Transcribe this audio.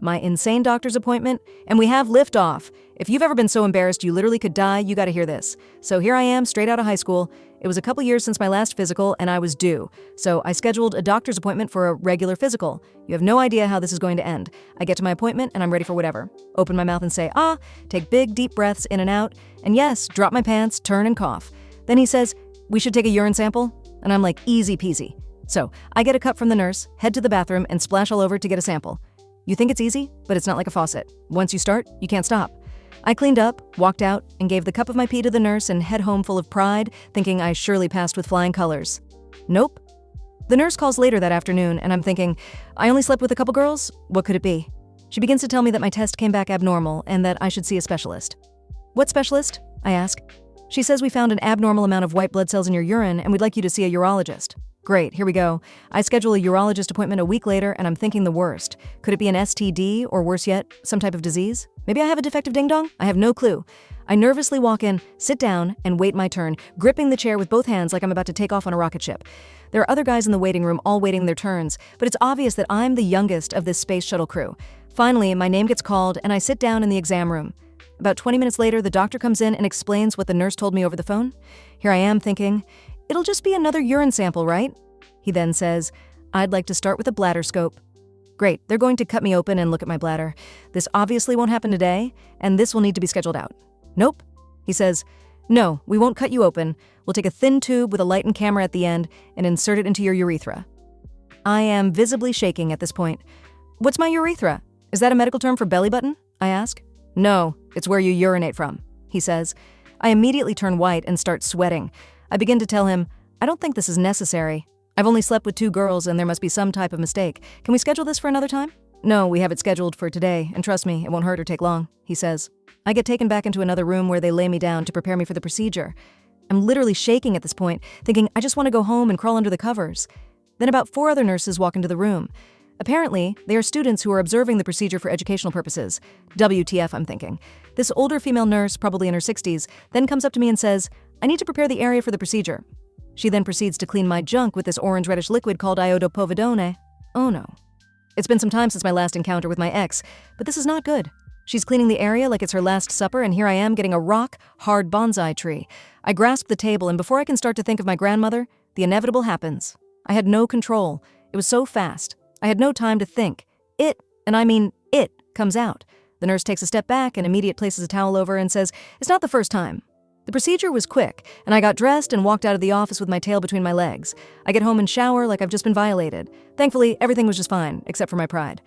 my insane doctor's appointment, and we have liftoff. If you've ever been so embarrassed you literally could die, you gotta hear this. So here I am, straight out of high school. It was a couple years since my last physical, and I was due. So I scheduled a doctor's appointment for a regular physical. You have no idea how this is going to end. I get to my appointment, and I'm ready for whatever. Open my mouth and say, take big, deep breaths in and out, and yes, drop my pants, turn and cough. Then he says, we should take a urine sample, and I'm like, easy peasy. So I get a cup from the nurse, head to the bathroom, and splash all over to get a sample. You think it's easy, but it's not like a faucet. Once you start, you can't stop. I cleaned up, walked out, and gave the cup of my pee to the nurse and head home full of pride, thinking I surely passed with flying colors. Nope. The nurse calls later that afternoon, and I'm thinking, I only slept with a couple girls? What could it be? She begins to tell me that my test came back abnormal and that I should see a specialist. What specialist? I ask. She says we found an abnormal amount of white blood cells in your urine and we'd like you to see a urologist. Great, here we go. I schedule a urologist appointment a week later and I'm thinking the worst. Could it be an STD or worse yet, some type of disease? Maybe I have a defective ding-dong? I have no clue. I nervously walk in, sit down, and wait my turn, gripping the chair with both hands like I'm about to take off on a rocket ship. There are other guys in the waiting room all waiting their turns, but it's obvious that I'm the youngest of this space shuttle crew. Finally, my name gets called and I sit down in the exam room. About 20 minutes later, the doctor comes in and explains what the nurse told me over the phone. Here I am thinking, it'll just be another urine sample, right? He then says, I'd like to start with a bladder scope. Great, they're going to cut me open and look at my bladder. This obviously won't happen today, and this will need to be scheduled out. Nope. He says, no, we won't cut you open. We'll take a thin tube with a light and camera at the end and insert it into your urethra. I am visibly shaking at this point. What's my urethra? Is that a medical term for belly button? I ask. No, it's where you urinate from, he says. I immediately turn white and start sweating. I begin to tell him, I don't think this is necessary. I've only slept with 2 girls and there must be some type of mistake. Can we schedule this for another time? No, we have it scheduled for today, and trust me, it won't hurt or take long, he says. I get taken back into another room where they lay me down to prepare me for the procedure. I'm literally shaking at this point, thinking I just want to go home and crawl under the covers. Then about 4 other nurses walk into the room. Apparently, they are students who are observing the procedure for educational purposes. WTF, I'm thinking. This older female nurse, probably in her 60s, then comes up to me and says, I need to prepare the area for the procedure. She then proceeds to clean my junk with this orange-reddish liquid called iodopovidone. Oh no. It's been some time since my last encounter with my ex, but this is not good. She's cleaning the area like it's her last supper, and here I am getting a rock-hard bonsai tree. I grasp the table, and before I can start to think of my grandmother, the inevitable happens. I had no control. It was so fast. I had no time to think. It, and I mean it, comes out. The nurse takes a step back and immediately places a towel over and says, it's not the first time. The procedure was quick, and I got dressed and walked out of the office with my tail between my legs. I get home and shower like I've just been violated. Thankfully, everything was just fine, except for my pride.